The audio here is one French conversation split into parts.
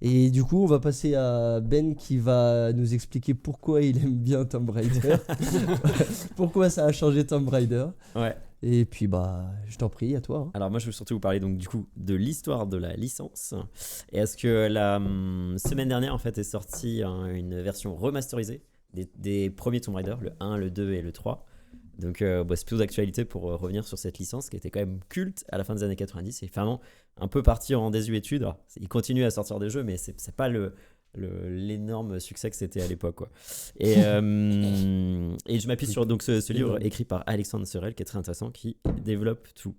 Et du coup, on va passer à Ben qui va nous expliquer pourquoi il aime bien Tomb Raider, pourquoi ça a changé Tomb Raider. Ouais. Et puis, bah, je t'en prie, à toi. Hein. Alors moi je veux surtout vous parler donc du coup de l'histoire de la licence. Et est-ce que la semaine dernière en fait est sortie une version remasterisée des premiers Tomb Raider, le 1, le 2 et le 3. Donc c'est plutôt d'actualité pour revenir sur cette licence qui était quand même culte à la fin des années 90 et vraiment un peu parti en désuétude. Alors, il continue à sortir des jeux mais c'est pas l'énorme succès que c'était à l'époque quoi. Et je m'appuie sur donc ce livre écrit par Alexandre Sorel qui est très intéressant, qui développe tout.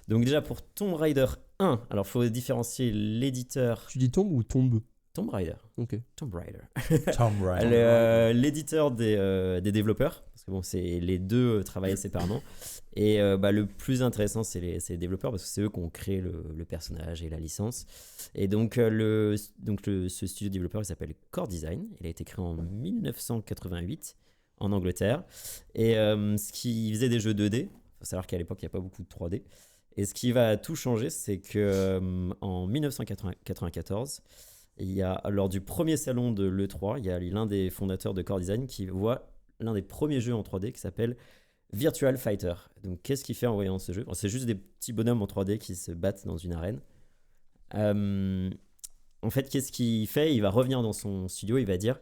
Donc déjà pour Tomb Raider 1, alors faut différencier l'éditeur. Tu dis tombe ou tombe? Tomb Raider. Ok. Tomb Raider. Tomb Raider. L'éditeur des développeurs, parce que bon, c'est les deux travaillent séparément. Et le plus intéressant, c'est les développeurs, parce que c'est eux qui ont créé le personnage et la licence. Et donc, ce studio développeur, il s'appelle Core Design. Il a été créé en 1988 en Angleterre. Et ce qui faisait des jeux 2D, il faut savoir qu'à l'époque, il n'y a pas beaucoup de 3D. Et ce qui va tout changer, c'est que en 1994, il y a, lors du premier salon de l'E3, il y a l'un des fondateurs de Core Design qui voit l'un des premiers jeux en 3D qui s'appelle Virtual Fighter. Donc, qu'est-ce qu'il fait en voyant ce jeu ? C'est juste des petits bonhommes en 3D qui se battent dans une arène. En fait, qu'est-ce qu'il fait ? Il va revenir dans son studio, il va dire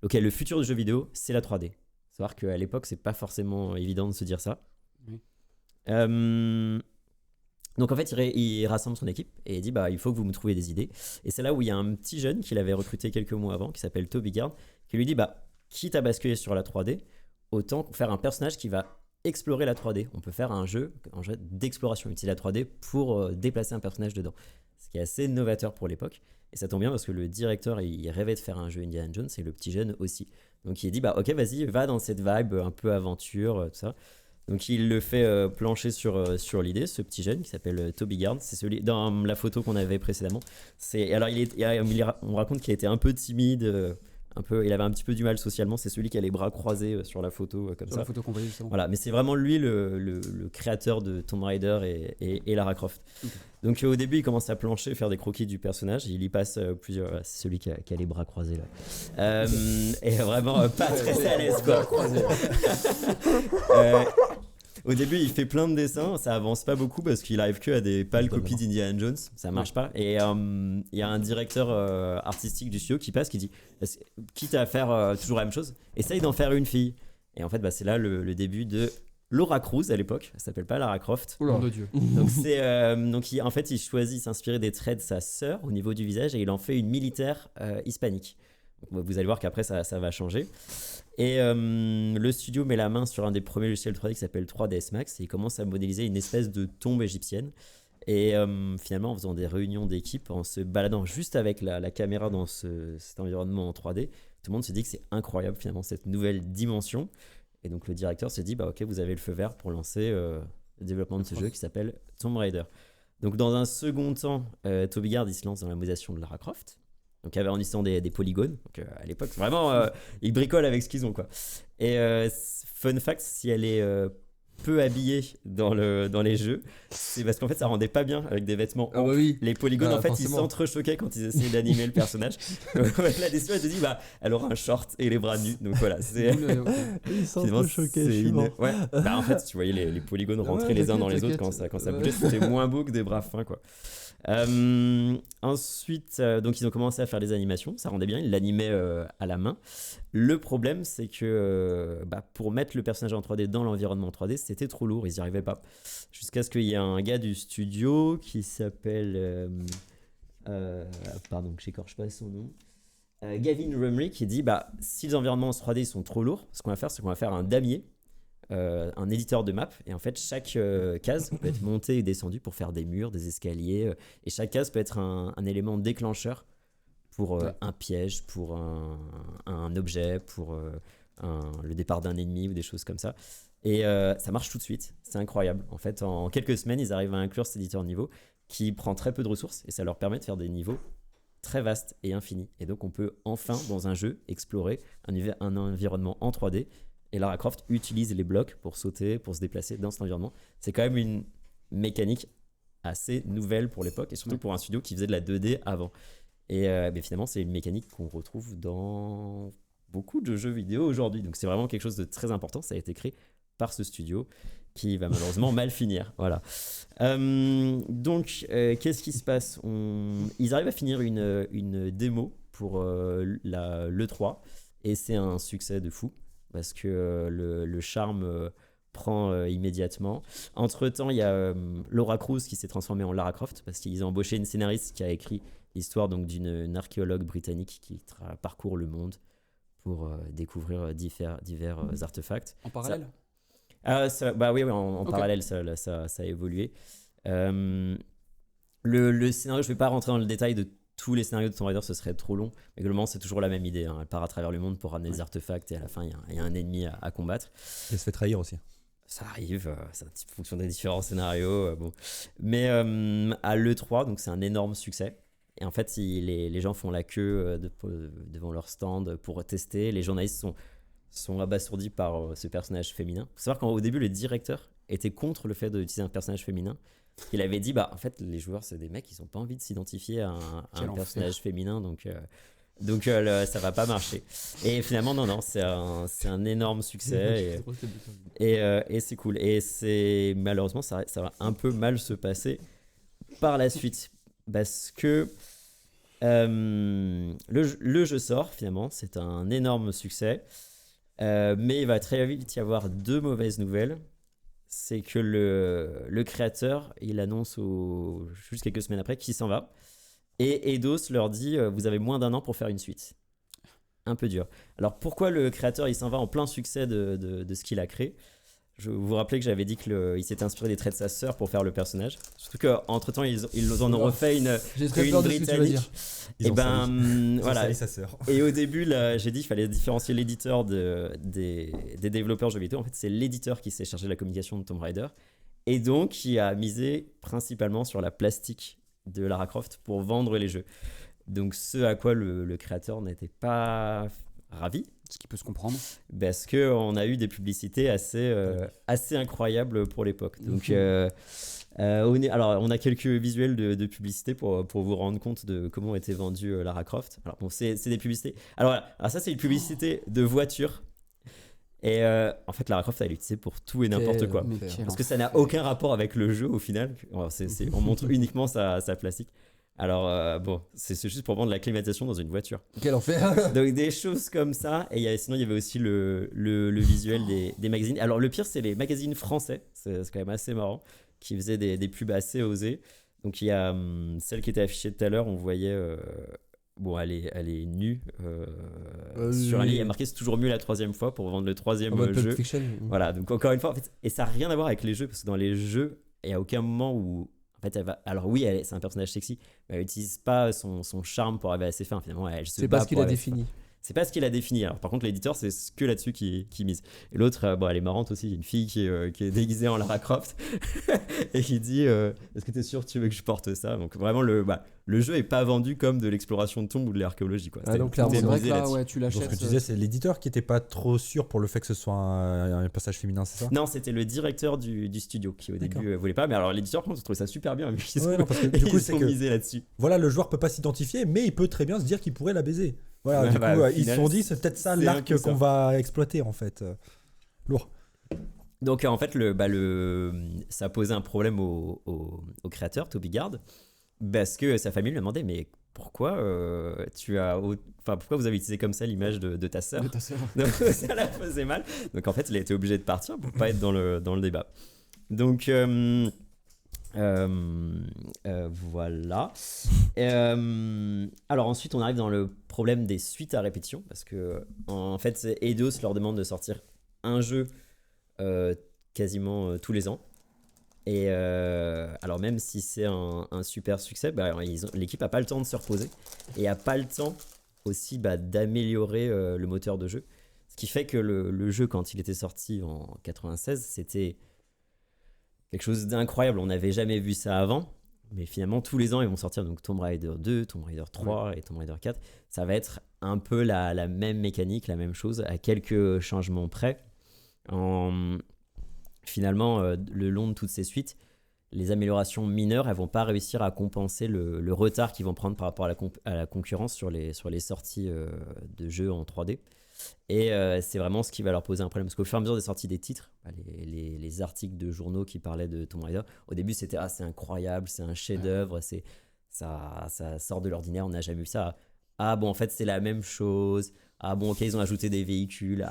ok, le futur du jeu vidéo, c'est la 3D. Faut savoir qu'à l'époque, c'est pas forcément évident de se dire ça. Oui. Donc en fait, il rassemble son équipe et il dit il faut que vous me trouviez des idées. Et c'est là où il y a un petit jeune qu'il avait recruté quelques mois avant, qui s'appelle Toby Gard, qui lui dit quitte à basculer sur la 3D, autant faire un personnage qui va explorer la 3D. On peut faire un jeu d'exploration, utiliser la 3D pour déplacer un personnage dedans. Ce qui est assez novateur pour l'époque. Et ça tombe bien parce que le directeur, il rêvait de faire un jeu Indiana Jones et le petit jeune aussi. Donc il dit ok, vas-y, va dans cette vibe un peu aventure, tout ça. Donc il le fait plancher sur l'idée, ce petit jeune qui s'appelle Toby Gard. C'est celui dans la photo qu'on avait précédemment. Alors on raconte qu'il était un peu timide, il avait un petit peu du mal socialement. C'est celui qui a les bras croisés sur la photo comme Sur ça. la photo qu'on voyait justement. Voilà, mais c'est vraiment lui le créateur de Tomb Raider et Lara Croft. Okay. Donc au début, il commence à plancher, faire des croquis du personnage. Il y passe plusieurs. C'est celui qui a les bras croisés là. Et vraiment pas très à l'aise quoi. Au début, il fait plein de dessins, ça avance pas beaucoup parce qu'il arrive que à des pâles copies d'Indiana Jones, ça marche pas. Et il y a un directeur artistique du studio qui passe, qui dit quitte à faire toujours la même chose, essaye d'en faire une fille. Et en fait, c'est là le début de Laura Cruz à l'époque, elle s'appelle pas Lara Croft. Oh de Dieu. Donc en fait, il choisit s'inspirer des traits de sa sœur au niveau du visage et il en fait une militaire hispanique. Donc, vous allez voir qu'après ça va changer. Et le studio met la main sur un des premiers logiciels 3D qui s'appelle 3ds Max et il commence à modéliser une espèce de tombe égyptienne. Et finalement, en faisant des réunions d'équipe, en se baladant juste avec la caméra dans cet environnement en 3D, tout le monde se dit que c'est incroyable finalement cette nouvelle dimension. Et donc le directeur se dit ok, vous avez le feu vert pour lancer le développement de ce jeu qui s'appelle Tomb Raider. Donc dans un second temps, Toby Gard il se lance dans la modélisation de Lara Croft. Donc en utilisant des polygones. Donc à l'époque, vraiment, ils bricolent avec ce qu'ils ont quoi. Et fun fact, si elle est peu habillée dans les jeux, c'est parce qu'en fait ça rendait pas bien avec des vêtements. Oui. Les polygones en fait forcément. ils s'entrechoquaient quand ils essayaient d'animer le personnage. La décision elle te dit elle aura un short et les bras nus. Donc voilà, c'est ils s'entrechoquaient. Ouais. En fait tu voyais les polygones rentrer les uns dans les autres quand ça bougeait, c'était moins beau que des bras fins quoi. Ensuite, donc ils ont commencé à faire des animations, ça rendait bien, ils l'animaient à la main. Le problème, c'est que pour mettre le personnage en 3D dans l'environnement 3D, c'était trop lourd, ils n'y arrivaient pas. Jusqu'à ce qu'il y ait un gars du studio qui s'appelle, pardon, que j'écorche pas son nom, Gavin Rumley, qui dit si les environnements en 3D sont trop lourds, ce qu'on va faire, c'est qu'on va faire un damier. Un éditeur de map et en fait chaque case peut être montée et descendue pour faire des murs, des escaliers et chaque case peut être un élément déclencheur pour un piège, pour un objet, pour le départ d'un ennemi ou des choses comme ça et ça marche tout de suite, c'est incroyable en fait. En quelques semaines ils arrivent à inclure cet éditeur de niveau qui prend très peu de ressources et ça leur permet de faire des niveaux très vastes et infinis et donc on peut enfin dans un jeu explorer un environnement en 3D. Et Lara Croft utilise les blocs pour sauter, pour se déplacer dans cet environnement. C'est quand même une mécanique assez nouvelle pour l'époque et surtout pour un studio qui faisait de la 2D avant. Et mais finalement, c'est une mécanique qu'on retrouve dans beaucoup de jeux vidéo aujourd'hui. Donc c'est vraiment quelque chose de très important. Ça a été créé par ce studio qui va malheureusement mal finir. Voilà. Donc, qu'est-ce qui se passe? Ils arrivent à finir une démo pour l'E3 et c'est un succès de fou parce que le charme prend immédiatement. Entre-temps, il y a Laura Cruz qui s'est transformée en Lara Croft parce qu'ils ont embauché une scénariste qui a écrit l'histoire donc d'une archéologue britannique qui parcourt le monde pour découvrir divers artefacts. En parallèle? Bah oui, en Ok. parallèle, ça a évolué. Le scénario, je ne vais pas rentrer dans le détail de tous les scénarios de Tomb Raider, ce serait trop long. Mais globalement, c'est toujours la même idée. Elle part à travers le monde pour ramener des artefacts et à la fin, il y a un ennemi à combattre. Elle se fait trahir aussi. Ça arrive, c'est un petit fonction des différents scénarios. Bon. Mais à l'E3, donc c'est un énorme succès. Et en fait, les gens font la queue devant leur stand pour tester. Les journalistes sont abasourdis par ce personnage féminin. Il faut savoir qu'au début, le directeur était contre le fait d'utiliser un personnage féminin. Il avait dit, en fait, les joueurs, c'est des mecs, ils n'ont pas envie de s'identifier à un personnage féminin, donc ça va pas marcher. Et finalement, non, c'est un énorme succès et c'est cool. Et malheureusement, ça va un peu mal se passer par la suite parce que le jeu sort finalement, c'est un énorme succès. Mais il va très vite y avoir deux mauvaises nouvelles. C'est que le créateur, il annonce juste quelques semaines après qu'il s'en va. Et Eidos leur dit vous avez moins d'un an pour faire une suite. Un peu dur. Alors pourquoi le créateur il s'en va en plein succès de ce qu'il a créé? Je vous rappelais que j'avais dit qu'il s'était inspiré des traits de sa sœur pour faire le personnage. Surtout qu'entre temps ils en ont refait une J'ai très peur de ce que tu vas dire. Ils ont sali voilà. sa sœur. Et au début, là, j'ai dit qu'il fallait différencier l'éditeur des développeurs jeux vidéo. En fait, c'est l'éditeur qui s'est chargé de la communication de Tomb Raider et donc qui a misé principalement sur la plastique de Lara Croft pour vendre les jeux. Donc, ce à quoi le créateur n'était pas ravi. Ce qui peut se comprendre. Parce qu'on a eu des publicités assez incroyables pour l'époque. Donc, alors, on a quelques visuels de publicité pour vous rendre compte de comment était vendue Lara Croft. Alors, bon, c'est des publicités. Alors, voilà. Alors, ça, c'est une publicité de voiture. Et en fait, Lara Croft, elle est utilisée pour tout et n'importe quoi. Parce que ça n'a aucun rapport avec le jeu au final. Alors, on montre uniquement sa plastique. Alors, bon, c'est juste pour vendre la climatisation dans une voiture. Quel enfer. Donc, des choses comme ça. Et sinon, il y avait aussi le visuel des magazines. Alors, le pire, c'est les magazines français. C'est quand même assez marrant. Qui faisaient des pubs assez osées. Donc, il y a celle qui était affichée tout à l'heure. On voyait... bon, elle est nue. Sur un lit, il y a marqué « C'est toujours mieux la troisième fois » pour vendre le troisième jeu. Fiction. Voilà, donc encore une fois, en fait, et ça n'a rien à voir avec les jeux. Parce que dans les jeux, il n'y a aucun moment où... En fait, alors oui, c'est un personnage sexy, mais elle n'utilise pas son charme pour arriver à ses fins. Finalement, elle se C'est bat pas ce qu'il pour a arriver à ses défini. fins. C'est pas ce qu'il a défini. Alors, par contre, l'éditeur, c'est que là-dessus qui mise. Et l'autre, bon, elle est marrante aussi. Il y a une fille qui est déguisée en Lara Croft et qui dit est-ce que tu es sûr que tu veux que je porte ça? Donc, vraiment, le jeu n'est pas vendu comme de l'exploration de tombes ou de l'archéologie. Donc, clairement, C'est vrai que misé là, là-dessus. ouais, tu Donc l'achètes. ce que tu disais, c'est l'éditeur qui n'était pas trop sûr pour le fait que ce soit un personnage féminin, c'est ça? Non, c'était le directeur du studio qui au début voulait pas. Mais alors, l'éditeur, par contre, trouvait ça super bien. Ouais, non, parce que du coup, c'est ils ont que misé là-dessus. voilà, le joueur peut pas s'identifier, mais il peut très bien se dire qu'il pourrait la baiser. Voilà, Ouais, du coup, au ils se final, sont dit, c'est peut-être ça c'est un l'arc peu ça. qu'on va exploiter en fait. Lourd. Donc en fait, ça a posé un problème au créateur, Toby Gard, parce que sa famille lui a demandé mais pourquoi pourquoi vous avez utilisé comme ça l'image de ta sœur? Donc ça la faisait mal. Donc en fait, il a été obligé de partir pour pas être dans le débat. Donc voilà. Alors ensuite, on arrive dans le problème des suites à répétition parce que en fait, Eidos leur demande de sortir un jeu quasiment tous les ans. Et alors même si c'est un super succès, l'équipe n'a pas le temps de se reposer et n'a pas le temps aussi d'améliorer le moteur de jeu. Ce qui fait que le jeu, quand il était sorti en 96, c'était quelque chose d'incroyable. On n'avait jamais vu ça avant. Mais finalement, tous les ans, ils vont sortir donc Tomb Raider 2, Tomb Raider 3 et Tomb Raider 4. Ça va être un peu la même mécanique, la même chose, à quelques changements près. Finalement, le long de toutes ces suites, les améliorations mineures, elles vont pas réussir à compenser le retard qu'ils vont prendre par rapport à la concurrence sur les sorties de jeux en 3D. Et c'est vraiment ce qui va leur poser un problème. Parce qu'au fur et à mesure des sorties des titres, les articles de journaux qui parlaient de Tomb Raider, au début c'était c'est incroyable, c'est un chef-d'œuvre, ça sort de l'ordinaire, on n'a jamais vu ça. Ah bon, en fait c'est la même chose. Ah bon, ok, ils ont ajouté des véhicules.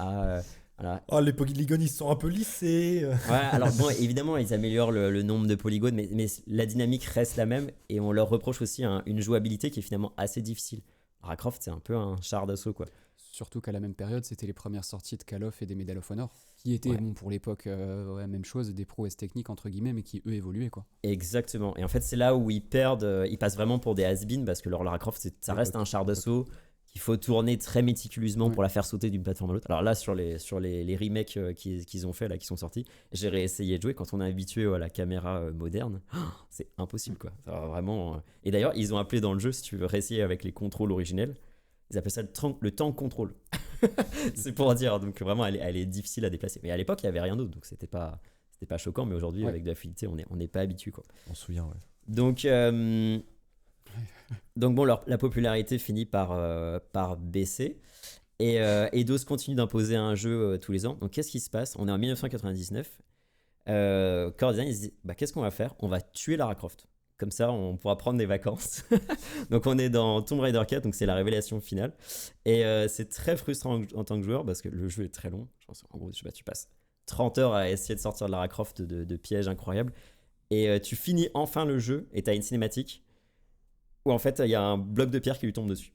Voilà. Oh, les polygones, ils sont un peu lissés. Ouais, alors bon, évidemment, ils améliorent le nombre de polygones, mais la dynamique reste la même et on leur reproche aussi une jouabilité qui est finalement assez difficile. Lara Croft, c'est un peu un char d'assaut, quoi. Surtout qu'à la même période, c'était les premières sorties de Call of et des Medal of Honor, qui étaient, bon, pour l'époque, même chose, des prouesses techniques, entre guillemets, mais qui, eux, évoluaient, quoi. Exactement. Et en fait, c'est là où ils perdent, ils passent vraiment pour des has-been, parce que leur Lara Croft, ça reste un char d'assaut qu'il faut tourner très méticuleusement pour la faire sauter d'une plateforme à l'autre. Alors là, sur les remakes qu'ils ont fait, là, qui sont sortis, j'ai réessayé de jouer. Quand on est habitué à la caméra moderne, c'est impossible, quoi. Ça va vraiment... Et d'ailleurs, ils ont appelé dans le jeu, si tu veux réessayer avec les contrôles originels, ils appellent ça le tank control. C'est pour dire. Donc vraiment, elle est difficile à déplacer. Mais à l'époque, il n'y avait rien d'autre. Donc c'était pas choquant. Mais aujourd'hui, avec de la fluidité, on n'est pas habitué, quoi. On se souvient, ouais. Donc bon, la popularité finit par baisser. Et Eidos continue d'imposer un jeu tous les ans. Donc qu'est-ce qui se passe ? On est en 1999. Core Design, ils se disent, qu'est-ce qu'on va faire ? On va tuer Lara Croft. Comme ça, on pourra prendre des vacances. Donc, on est dans Tomb Raider 4, donc c'est la révélation finale. Et c'est très frustrant en tant que joueur parce que le jeu est très long. Je pense, en gros, tu passes 30 heures à essayer de sortir de Lara Croft de pièges incroyables. Et tu finis enfin le jeu et tu as une cinématique où en fait, il y a un bloc de pierre qui lui tombe dessus.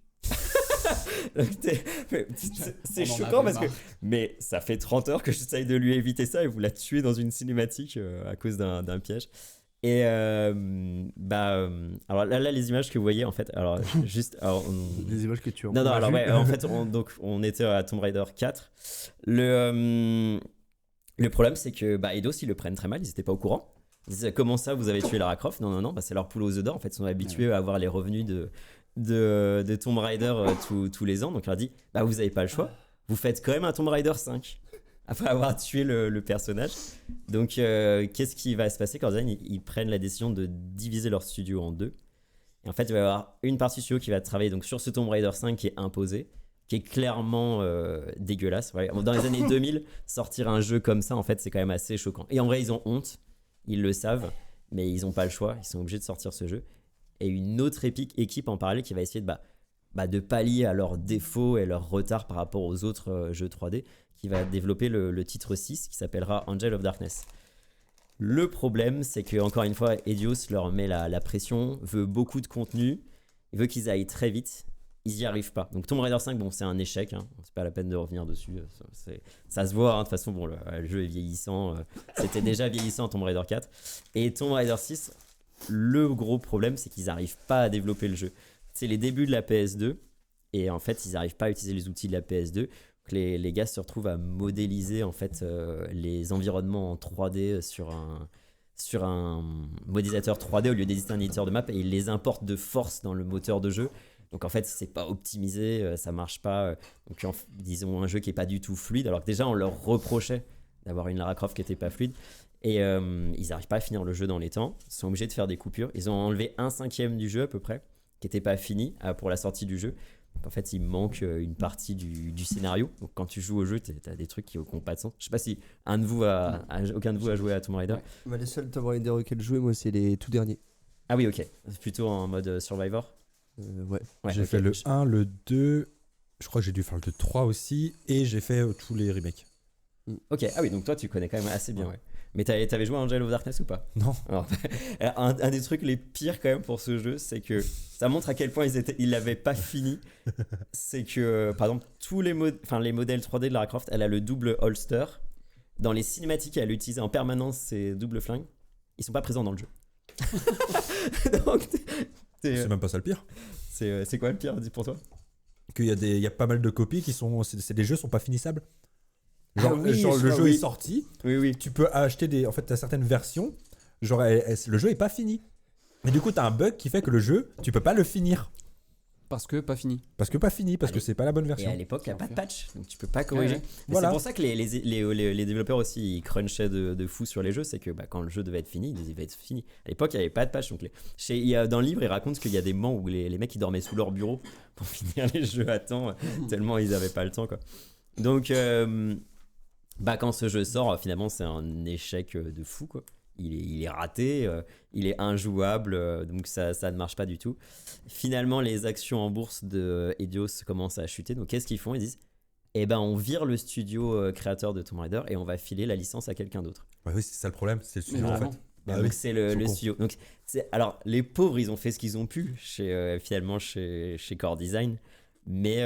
C'est choquant parce que mais ça fait 30 heures que j'essaye de lui éviter ça et vous la tuez dans une cinématique à cause d'un piège. Et alors là les images que vous voyez en fait, alors juste les images que tu as non alors ouais, en fait on était à Tomb Raider 4. Le problème c'est que Eidos ils le prennent très mal, ils étaient pas au courant. Ils disent comment ça vous avez tué Lara Croft? Non, c'est leur poule aux œufs d'or, en fait ils sont habitués à avoir les revenus de Tomb Raider tous les ans, donc on leur dit vous avez pas le choix, vous faites quand même un Tomb Raider 5 après avoir tué le personnage. Donc qu'est-ce qui va se passer quand ils prennent la décision de diviser leur studio en deux. Et en fait il va y avoir une partie studio qui va travailler donc sur ce Tomb Raider 5 qui est imposé, qui est clairement dégueulasse. Ouais. Dans les années 2000, sortir un jeu comme ça en fait c'est quand même assez choquant. Et en vrai ils ont honte, ils le savent, mais ils n'ont pas le choix, ils sont obligés de sortir ce jeu. Et une autre équipe en parallèle qui va essayer de pallier à leurs défauts et leur retard par rapport aux autres jeux 3D, qui va développer le titre 6 qui s'appellera Angel of Darkness. Le problème, c'est que encore une fois, Eidos leur met la pression, veut beaucoup de contenu, il veut qu'ils aillent très vite, ils n'y arrivent pas. Donc Tomb Raider 5, bon, c'est un échec, hein. C'est pas la peine de revenir dessus, ça se voit, hein. De toute façon, bon, le jeu est vieillissant, c'était déjà vieillissant Tomb Raider 4. Et Tomb Raider 6, le gros problème, c'est qu'ils n'arrivent pas à développer le jeu. C'est les débuts de la PS2, et en fait, ils n'arrivent pas à utiliser les outils de la PS2. Les gars se retrouvent à modéliser en fait les environnements en 3D sur un modélisateur 3D au lieu d'éditer un éditeur de map, et ils les importent de force dans le moteur de jeu. Donc en fait c'est pas optimisé, ça marche pas. Donc ils ont un jeu qui est pas du tout fluide, alors que déjà on leur reprochait d'avoir une Lara Croft qui était pas fluide. Et ils n'arrivent pas à finir le jeu dans les temps, ils sont obligés de faire des coupures. Ils ont enlevé 1/5 du jeu à peu près qui n'était pas fini pour la sortie du jeu. Donc en fait, il manque une partie du scénario. Donc quand tu joues au jeu, tu as des trucs qui n'ont pas de sens. Je sais pas si aucun de vous a joué à Tomb Raider. Ouais. Les seuls Tomb Raider auxquels je jouais, moi, c'est les tout derniers. Ah oui, ok. C'est plutôt en mode Survivor. Ouais. J'ai fait le 1, le 2, je crois que j'ai dû faire le 3 aussi, et j'ai fait tous les remakes. Ok, ah oui, donc toi tu connais quand même assez bien, ouais. Mais t'avais joué à Angel of Darkness ou pas? Non. Alors, un des trucs les pires quand même pour ce jeu, c'est que ça montre à quel point ils l'avaient pas fini. C'est que, par exemple, tous les modèles 3D de Lara Croft, elle a le double holster. Dans les cinématiques, elle utilise en permanence ces doubles flingues. Ils sont pas présents dans le jeu. Donc, c'est même pas ça le pire. C'est quoi le pire, dis pour toi? Qu'il y a pas mal de copies qui sont... des jeux sont pas finissables. Genre, le jeu est sorti. Oui. Tu peux acheter en fait, t'as certaines versions. Genre, le jeu est pas fini. Et du coup, t'as un bug qui fait que le jeu, tu peux pas le finir. Parce que pas fini. Parce que pas fini, parce que Allez. c'est pas la bonne Et version. à l'époque, il n'y a pas de L'enfer. patch, donc tu peux pas corriger. Ouais. Mais Voilà. c'est pour ça que les développeurs aussi ils crunchaient de fou sur les jeux, c'est que quand le jeu devait être fini, il devait être fini. À l'époque, il n'y avait pas de patch. Donc dans le livre, ils racontent qu'il y a des moments où les mecs ils dormaient sous leur bureau pour finir les jeux à temps, tellement ils n'avaient pas le temps, quoi. Donc, quand ce jeu sort, finalement, c'est un échec de fou, quoi. Il est raté, il est injouable, donc ça ne marche pas du tout. Finalement, les actions en bourse de Eidos commencent à chuter. Donc, qu'est-ce qu'ils font? Ils disent, on vire le studio créateur de Tomb Raider et on va filer la licence à quelqu'un d'autre. Bah oui, c'est ça le problème, c'est le Mais studio en vraiment. fait. Donc, oui, c'est ils le sont cons. studio. Donc, alors, les pauvres, ils ont fait ce qu'ils ont pu finalement chez Core Design, mais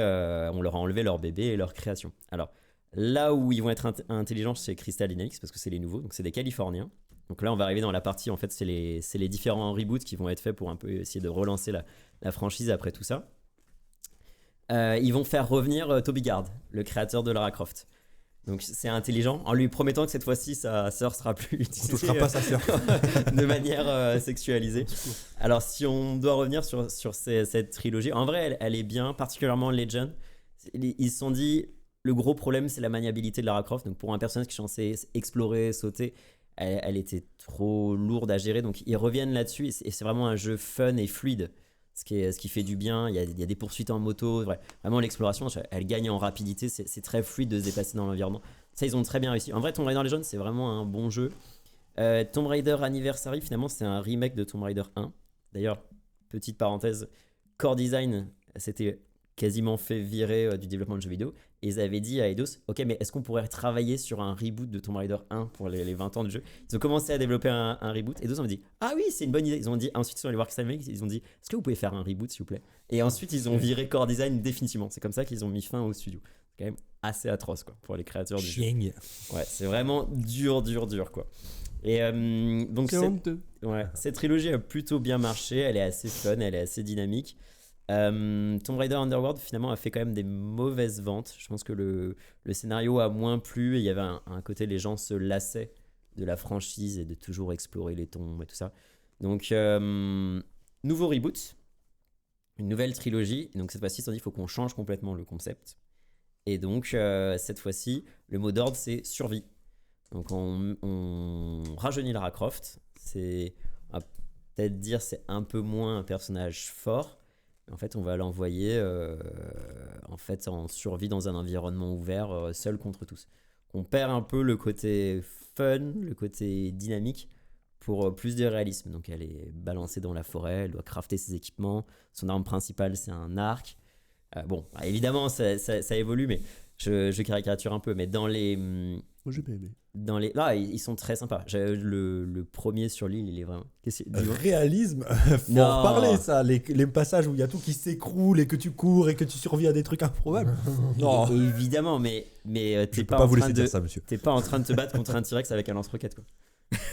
on leur a enlevé leur bébé et leur création. Alors, là où ils vont être intelligents, c'est Crystal Dynamics, parce que c'est les nouveaux, donc c'est des Californiens. Donc là, on va arriver dans la partie, en fait, c'est les différents reboots qui vont être faits pour un peu essayer de relancer la franchise après tout ça. Ils vont faire revenir Toby Gard, le créateur de Lara Croft. Donc c'est intelligent, en lui promettant que cette fois-ci, sa sœur sera plus On utilisée touchera pas sa sœur. de manière sexualisée. Alors si on doit revenir sur cette trilogie, en vrai, elle est bien, particulièrement Legend. Ils se sont dit, le gros problème, c'est la maniabilité de Lara Croft. Donc pour un personnage qui est censé explorer, sauter, elle était trop lourde à gérer, donc ils reviennent là-dessus et c'est vraiment un jeu fun et fluide, ce qui fait du bien. Il y a des poursuites en moto, vraiment l'exploration, elle gagne en rapidité, c'est très fluide de se déplacer dans l'environnement. Ça, ils ont très bien réussi. En vrai, Tomb Raider Legends, c'est vraiment un bon jeu. Tomb Raider Anniversary, finalement, c'est un remake de Tomb Raider 1. D'ailleurs, petite parenthèse, Core Design s'était quasiment fait virer du développement de jeux vidéo. Et ils avaient dit à Eidos, ok, mais est-ce qu'on pourrait travailler sur un reboot de Tomb Raider 1 pour les 20 ans de jeu? Ils ont commencé à développer un reboot. Eidos ont dit, ah oui, c'est une bonne idée. Ils ont dit, ensuite, ils sont allés voir Crystal Dynamics, ils ont dit, est-ce que vous pouvez faire un reboot, s'il vous plaît? Et ensuite, ils ont viré Core Design définitivement. C'est comme ça qu'ils ont mis fin au studio. C'est quand même assez atroce, quoi, pour les créateurs du jeu. Chieng. Ouais, c'est vraiment dur, quoi. Et donc, C'est honteux. cette trilogie a plutôt bien marché. Elle est assez fun, elle est assez dynamique. Tomb Raider Underworld finalement a fait quand même des mauvaises ventes. Je pense que le scénario a moins plu et il y avait un côté, les gens se lassaient de la franchise et de toujours explorer les tombes et tout ça. Donc nouveau reboot, une nouvelle trilogie, et donc cette fois-ci ils se sont dit il faut qu'on change complètement le concept. Et donc cette fois-ci le mot d'ordre c'est survie. Donc on rajeunit Lara Croft, on va peut-être dire c'est un peu moins un personnage fort. En fait, on va l'envoyer en survie dans un environnement ouvert, seul contre tous. On perd un peu le côté fun, le côté dynamique pour plus de réalisme. Donc elle est balancée dans la forêt, elle doit crafter ses équipements. Son arme principale, c'est un arc. Évidemment, ça évolue, mais je caricature un peu. Mais dans les... Moi, j'ai pas aimé. Là, ils sont très sympas. Le premier sur l'île, il est vraiment... Réalisme, faut Non. en reparler ça, les passages où il y a tout qui s'écroule et que tu cours et que tu survis à des trucs improbables. Non, Évidemment, mais je t'es peux pas, pas en vous train laisser de... dire ça, monsieur. T'es pas en train de te battre contre un T-Rex avec un lance-roquette, quoi.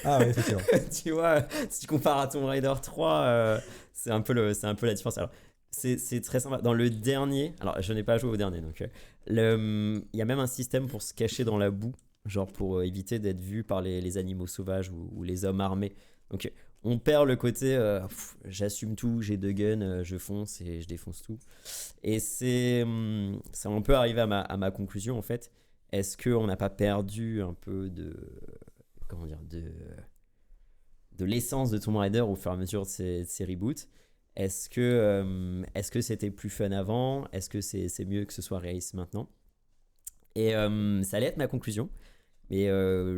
Ah ouais, effectivement. Tu vois, si tu compares à Tomb Raider 3, c'est un peu la différence. Alors, c'est très sympa. Dans le dernier, alors je n'ai pas joué au dernier, donc il y a même un système pour se cacher dans la boue, genre pour éviter d'être vu par les animaux sauvages ou les hommes armés. Donc on perd le côté j'assume tout, j'ai 2 guns, je fonce et je défonce tout. Et c'est un peu arrivé à ma conclusion en fait. Est-ce qu'on n'a pas perdu un peu de l'essence de Tomb Raider au fur et à mesure de ces reboots? Est-ce que c'était plus fun avant? Est-ce que c'est mieux que ce soit réaliste maintenant? Et ça allait être ma conclusion. Mais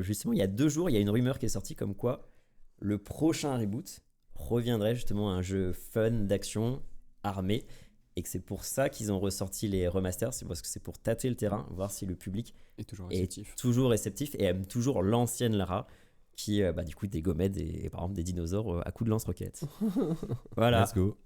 justement, il y a 2 jours, il y a une rumeur qui est sortie comme quoi le prochain reboot reviendrait justement à un jeu fun d'action armé. Et que c'est pour ça qu'ils ont ressorti les remasters. C'est parce que c'est pour tâter le terrain, voir si le public Et toujours est réceptif. toujours réceptif et aime toujours l'ancienne Lara qui du coup dégommait par exemple des dinosaures à coups de lance-roquettes. Voilà. Let's go.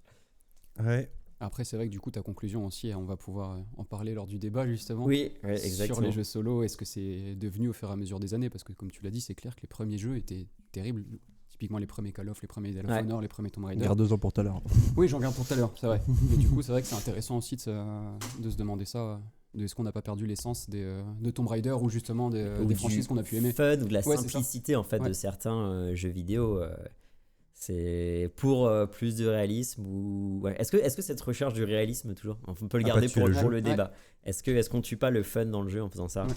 Ouais. Après, c'est vrai que du coup, ta conclusion aussi, on va pouvoir en parler lors du débat justement. Oui, exactement. Sur les jeux solo, est-ce que c'est devenu au fur et à mesure des années? Parce que comme tu l'as dit, c'est clair que les premiers jeux étaient terribles. Typiquement les premiers Call of, les premiers Medal of Honor, les premiers Tomb Raider. Garde 2 ans pour tout à l'heure. Oui, j'en garde pour tout à l'heure, c'est vrai. Mais du coup, c'est vrai que c'est intéressant aussi de se demander ça. Est-ce qu'on n'a pas perdu l'essence de Tomb Raider ou justement des Ou franchises qu'on a pu aimer? fun ou de la Ouais, c'est ça. simplicité en fait Ouais. de certains jeux vidéo. C'est pour plus de réalisme ou ouais. Est-ce que cette recherche du réalisme toujours, on peut le Ah, garder pas tuer pour le le jeu. débat. Est-ce qu'on tue pas le fun dans le jeu en faisant ça?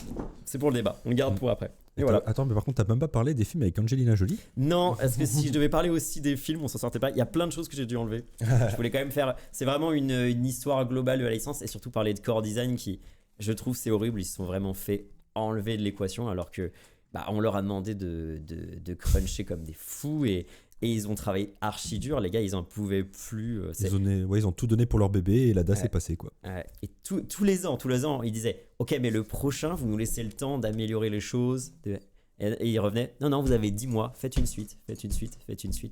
C'est pour le débat. On le garde pour après. Et Attends, voilà. attends, mais par contre, t'as même pas parlé des films avec Angelina Jolie? Non, est-ce que si je devais parler aussi des films, on s'en sortait pas. Il y a plein de choses que j'ai dû enlever. Je voulais quand même faire. C'est vraiment une histoire globale de la licence et surtout parler de core design qui, je trouve, c'est horrible. Ils se sont vraiment fait enlever de l'équation alors que on leur a demandé de cruncher comme des fous et ils ont travaillé archi dur. Les gars, ils en pouvaient plus. Ils ont tout donné pour leur bébé et la DAS Ouais. est passée, quoi. Et tous les ans, ils disaient ok, mais le prochain, vous nous laissez le temps d'améliorer les choses. Et ils revenaient non, vous avez 10 mois, faites une suite.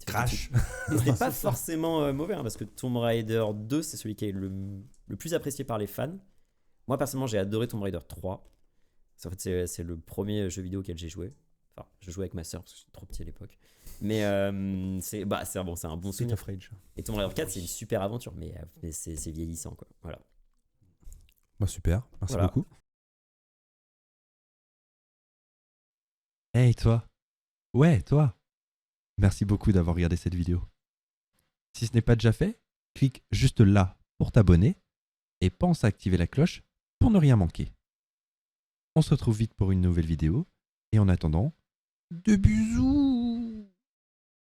Crash. Et c'était pas forcément mauvais parce que Tomb Raider 2, c'est celui qui est le plus apprécié par les fans. Moi, personnellement, j'ai adoré Tomb Raider 3. En fait, c'est le premier jeu vidéo auquel j'ai joué. Enfin, je jouais avec ma soeur parce que j'étais trop petit à l'époque. Mais c'est un bon Street souvenir. of Rage. Et Tomb Raider 4, c'est une super aventure, mais c'est vieillissant, quoi. Voilà. Bah, super, merci Voilà. beaucoup. Hey toi. Ouais, toi. Merci beaucoup d'avoir regardé cette vidéo. Si ce n'est pas déjà fait, clique juste là pour t'abonner et pense à activer la cloche pour ne rien manquer. On se retrouve vite pour une nouvelle vidéo et en attendant, de bisous.